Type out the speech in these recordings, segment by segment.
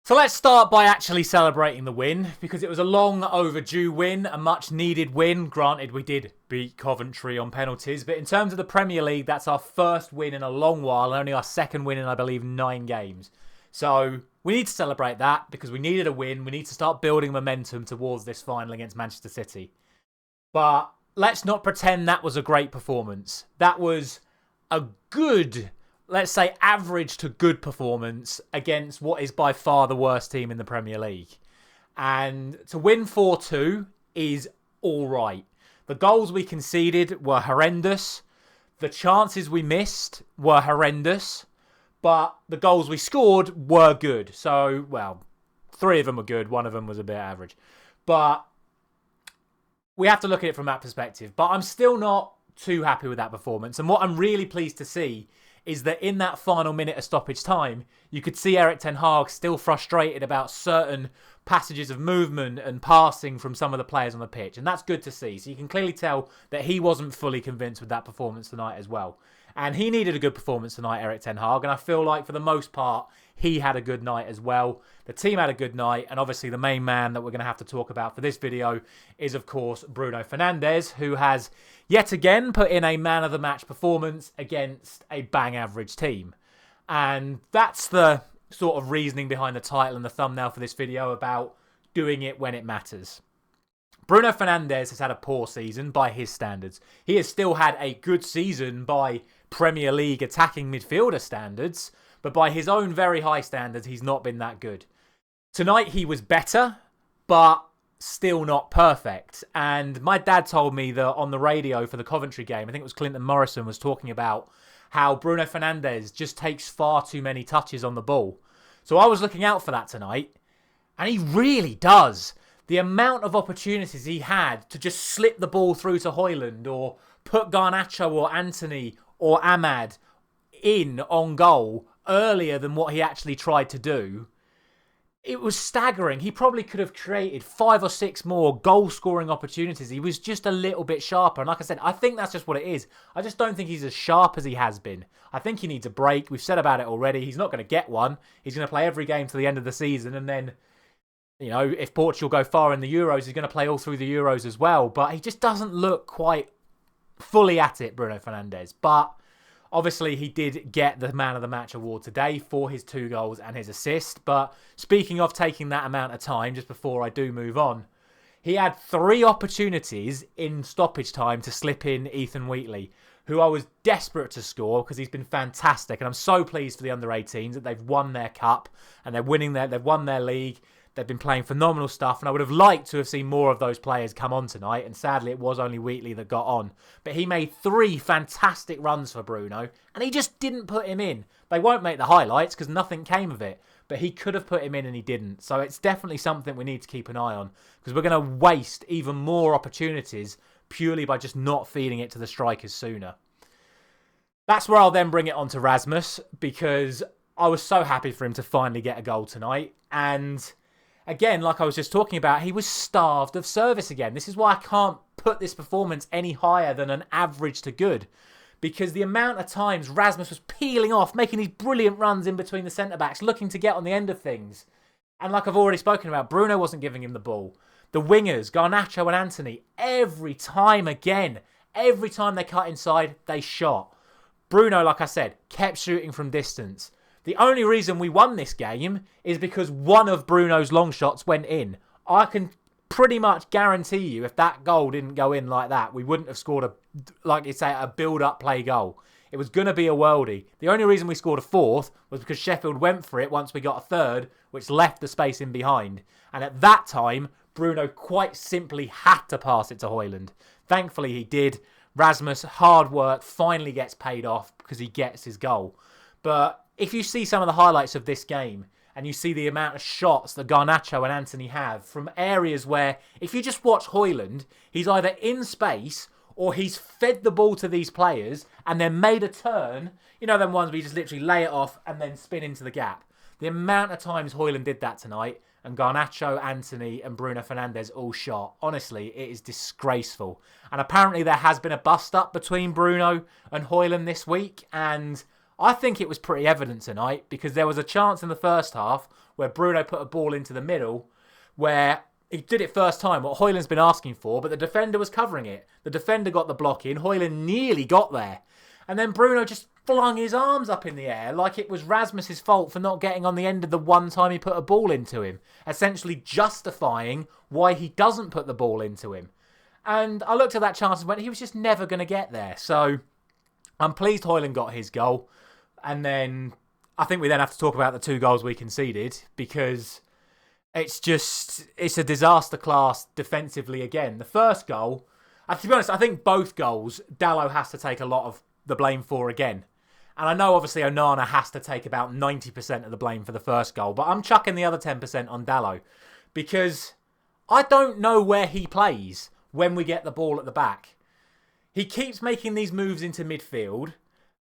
So let's start by actually celebrating the win, because it was a long overdue win, a much needed win. Granted, we did beat Coventry on penalties, but in terms of the Premier League, that's our first win in a long while, and only our second win in, I believe, 9 games. So we need to celebrate that, because we needed a win. We need to start building momentum towards this final against Manchester City. But let's not pretend that was a great performance. That was a good, let's say, average to good performance against what is by far the worst team in the Premier League. And to win 4-2 is all right. The goals we conceded were horrendous. The chances we missed were horrendous. But the goals we scored were good. So, well, 3 of them were good. 1 of them was a bit average. But we have to look at it from that perspective. But I'm still not too happy with that performance. And what I'm really pleased to see is that in that final minute of stoppage time, you could see Erik ten Hag still frustrated about certain passages of movement and passing from some of the players on the pitch. And that's good to see. So you can clearly tell that he wasn't fully convinced with that performance tonight as well. And he needed a good performance tonight, Erik ten Hag. And I feel like for the most part, he had a good night as well. The team had a good night. And obviously the main man that we're going to have to talk about for this video is, of course, Bruno Fernandes, who has yet again put in a man of the match performance against a bang average team. And that's the sort of reasoning behind the title and the thumbnail for this video about doing it when it matters. Bruno Fernandes has had a poor season by his standards. He has still had a good season by Premier League attacking midfielder standards, but by his own very high standards, he's not been that good. Tonight he was better, but still not perfect. And my dad told me that on the radio for the Coventry game, I think it was Clinton Morrison was talking about how Bruno Fernandes just takes far too many touches on the ball. So I was looking out for that tonight, and he really does. The amount of opportunities he had to just slip the ball through to Højlund or put Garnacho or Antony or Ahmad in on goal earlier than what he actually tried to do, it was staggering. He probably could have created 5 or 6 more goal-scoring opportunities. He was just a little bit sharper. And like I said, I think that's just what it is. I just don't think he's as sharp as he has been. I think he needs a break. We've said about it already. He's not going to get one. He's going to play every game to the end of the season. And then, you know, if Portugal go far in the Euros, he's going to play all through the Euros as well. But he just doesn't look quite fully at it, Bruno Fernandes. But obviously, he did get the Man of the Match award today for his 2 goals and his assist. But speaking of taking that amount of time, just before I do move on, he had 3 opportunities in stoppage time to slip in Ethan Wheatley, who I was desperate to score because he's been fantastic. And I'm so pleased for the under-18s that they've won their cup and they've won their league. They've been playing phenomenal stuff, and I would have liked to have seen more of those players come on tonight, and sadly it was only Wheatley that got on. But he made 3 fantastic runs for Bruno, and he just didn't put him in. They won't make the highlights because nothing came of it, but he could have put him in and he didn't. So it's definitely something we need to keep an eye on, because we're going to waste even more opportunities purely by just not feeding it to the strikers sooner. That's where I'll then bring it on to Rasmus, because I was so happy for him to finally get a goal tonight, and again, like I was just talking about, he was starved of service again. This is why I can't put this performance any higher than an average to good. Because the amount of times Rasmus was peeling off, making these brilliant runs in between the centre-backs, looking to get on the end of things. And like I've already spoken about, Bruno wasn't giving him the ball. The wingers, Garnacho and Antony, every time they cut inside, they shot. Bruno, like I said, kept shooting from distance. The only reason we won this game is because one of Bruno's long shots went in. I can pretty much guarantee you if that goal didn't go in like that, we wouldn't have scored a build-up play goal. It was going to be a worldie. The only reason we scored a 4th was because Sheffield went for it once we got a 3rd, which left the space in behind. And at that time, Bruno quite simply had to pass it to Højlund. Thankfully, he did. Rasmus, hard work, finally gets paid off because he gets his goal. But if you see some of the highlights of this game and you see the amount of shots that Garnacho and Antony have from areas where, if you just watch Højlund, he's either in space or he's fed the ball to these players and then made a turn. You know them ones where you just literally lay it off and then spin into the gap. The amount of times Højlund did that tonight, and Garnacho, Antony and Bruno Fernandes all shot. Honestly, it is disgraceful. And apparently there has been a bust-up between Bruno and Højlund this week, and I think it was pretty evident tonight because there was a chance in the first half where Bruno put a ball into the middle where he did it first time, what Højlund's been asking for, but the defender was covering it. The defender got the block in. Højlund nearly got there. And then Bruno just flung his arms up in the air like it was Rasmus's fault for not getting on the end of the one time he put a ball into him, essentially justifying why he doesn't put the ball into him. And I looked at that chance and went, he was just never going to get there. So I'm pleased Højlund got his goal. And then I think we then have to talk about the 2 goals we conceded because it's a disaster class defensively again. The first goal, to be honest, I think both goals Dalot has to take a lot of the blame for again. And I know obviously Onana has to take about 90% of the blame for the first goal, but I'm chucking the other 10% on Dalot because I don't know where he plays when we get the ball at the back. He keeps making these moves into midfield,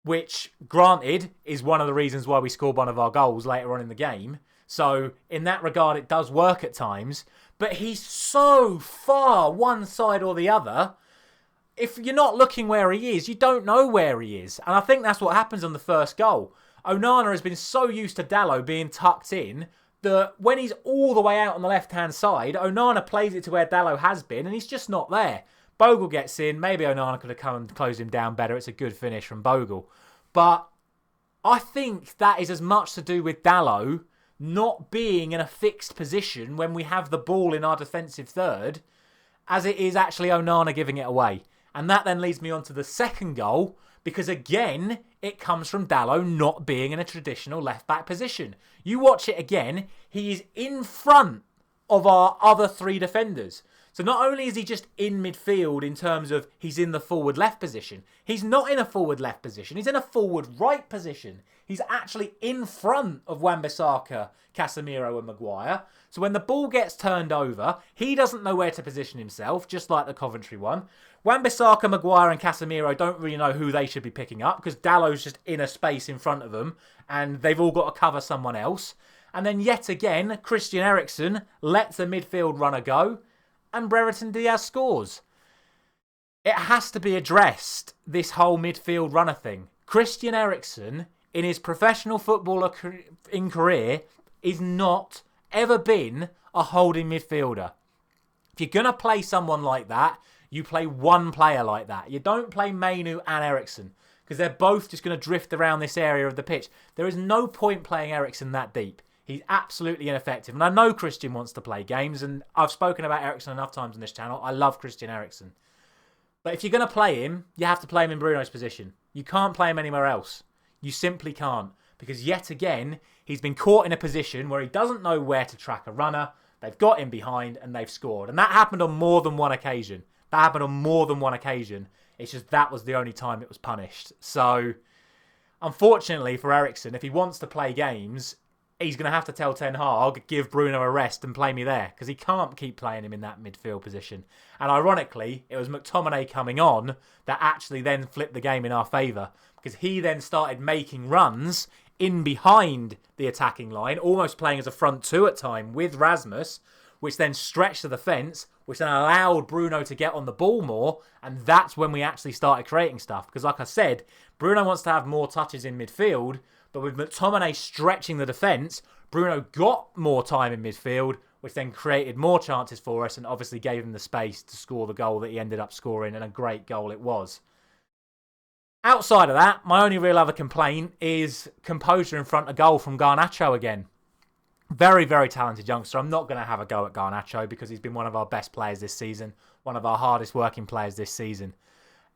which, granted, is one of the reasons why we scored one of our goals later on in the game. So, in that regard, it does work at times. But he's so far one side or the other. If you're not looking where he is, you don't know where he is. And I think that's what happens on the first goal. Onana has been so used to Dalot being tucked in that when he's all the way out on the left-hand side, Onana plays it to where Dalot has been, and he's just not there. Bogle gets in. Maybe Onana could have come and closed him down better. It's a good finish from Bogle. But I think that is as much to do with Dalot not being in a fixed position when we have the ball in our defensive third as it is actually Onana giving it away. And that then leads me on to the second goal because, again, it comes from Dalot not being in a traditional left-back position. You watch it again, he is in front of our other 3 defenders. So not only is he just in midfield in terms of he's in the forward left position, he's not in a forward left position, he's in a forward right position. He's actually in front of Wan-Bissaka, Casemiro and Maguire. So when the ball gets turned over, he doesn't know where to position himself, just like the Coventry one. Wan-Bissaka, Maguire and Casemiro don't really know who they should be picking up because Dalot's just in a space in front of them and they've all got to cover someone else. And then yet again, Christian Eriksen lets a midfield runner go and Brereton Diaz scores. It has to be addressed, this whole midfield runner thing. Christian Eriksen, in his professional footballer career, is not ever been a holding midfielder. If you're going to play someone like that, you play one player like that. You don't play Mainu and Eriksen because they're both just going to drift around this area of the pitch. There is no point playing Eriksen that deep. He's absolutely ineffective. And I know Christian wants to play games, and I've spoken about Eriksen enough times on this channel. I love Christian Eriksen. But if you're going to play him, you have to play him in Bruno's position. You can't play him anywhere else. You simply can't. Because yet again, he's been caught in a position where he doesn't know where to track a runner. They've got him behind and they've scored. And that happened on more than one occasion. It's just that was the only time it was punished. So, unfortunately for Eriksen, if he wants to play games, he's going to have to tell Ten Hag, give Bruno a rest and play me there. Because he can't keep playing him in that midfield position. And ironically, it was McTominay coming on that actually then flipped the game in our favour. Because he then started making runs in behind the attacking line, almost playing as a front 2 at time with Rasmus, which then stretched to the fence, which then allowed Bruno to get on the ball more, and that's when we actually started creating stuff. Because like I said, Bruno wants to have more touches in midfield, but with McTominay stretching the defence, Bruno got more time in midfield, which then created more chances for us and obviously gave him the space to score the goal that he ended up scoring, and a great goal it was. Outside of that, my only real other complaint is composure in front of goal from Garnacho again. Very, very talented youngster. I'm not going to have a go at Garnacho because he's been one of our best players this season, one of our hardest working players this season.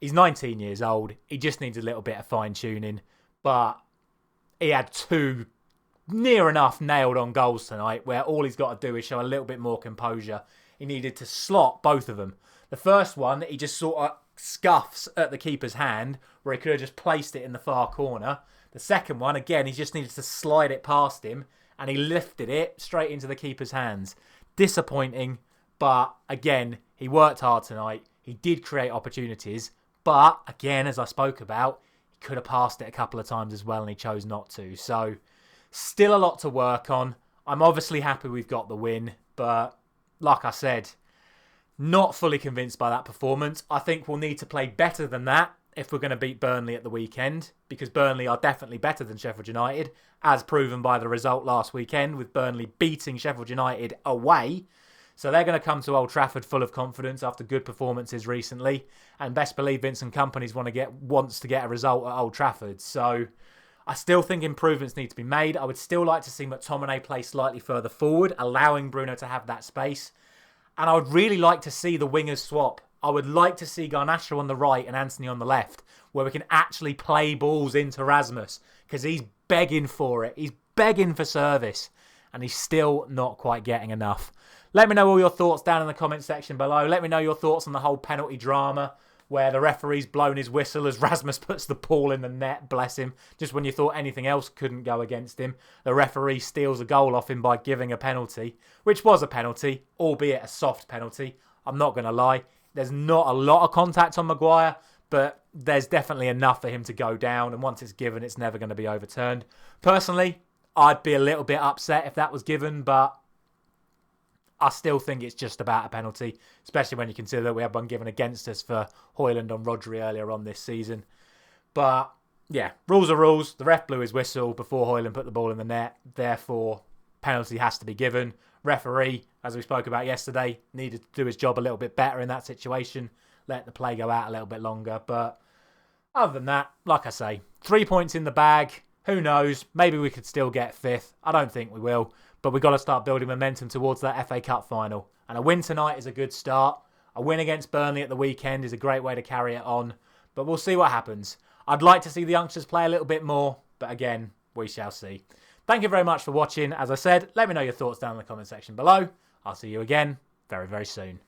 He's 19 years old. He just needs a little bit of fine-tuning, but he had 2 near enough nailed-on goals tonight where all he's got to do is show a little bit more composure. He needed to slot both of them. The first one, he just sort of scuffs at the keeper's hand where he could have just placed it in the far corner. The second one, again, he just needed to slide it past him and he lifted it straight into the keeper's hands. Disappointing, but again, he worked hard tonight. He did create opportunities, but again, as I spoke about, he could have passed it a couple of times as well and he chose not to. So, still a lot to work on. I'm obviously happy we've got the win, but like I said, not fully convinced by that performance. I think we'll need to play better than that if we're going to beat Burnley at the weekend, because Burnley are definitely better than Sheffield United, as proven by the result last weekend with Burnley beating Sheffield United away. So they're going to come to Old Trafford full of confidence after good performances recently, and best believe Vincent Kompany's wants to get a result at Old Trafford. So I still think improvements need to be made. I would still like to see McTominay play slightly further forward, allowing Bruno to have that space. And I would really like to see the wingers swap. I would like to see Garnacho on the right and Anthony on the left, where we can actually play balls into Rasmus, because he's begging for it. He's begging for service, and he's still not quite getting enough. Let me know all your thoughts down in the comment section below. Let me know your thoughts on the whole penalty drama, where the referee's blown his whistle as Rasmus puts the ball in the net, bless him. Just when you thought anything else couldn't go against him, the referee steals a goal off him by giving a penalty, which was a penalty, albeit a soft penalty. I'm not going to lie. There's not a lot of contact on Maguire, but there's definitely enough for him to go down, and once it's given, it's never going to be overturned. Personally, I'd be a little bit upset if that was given, but I still think it's just about a penalty, especially when you consider that we had one given against us for Højlund on Rodri earlier on this season. But yeah, rules are rules. The ref blew his whistle before Højlund put the ball in the net. Therefore, penalty has to be given. Referee, as we spoke about yesterday, needed to do his job a little bit better in that situation. Let the play go out a little bit longer. But other than that, like I say, 3 points in the bag. Who knows? Maybe we could still get fifth. I don't think we will. But we've got to start building momentum towards that FA Cup final. And a win tonight is a good start. A win against Burnley at the weekend is a great way to carry it on. But we'll see what happens. I'd like to see the youngsters play a little bit more. But again, we shall see. Thank you very much for watching. As I said, let me know your thoughts down in the comment section below. I'll see you again very, very soon.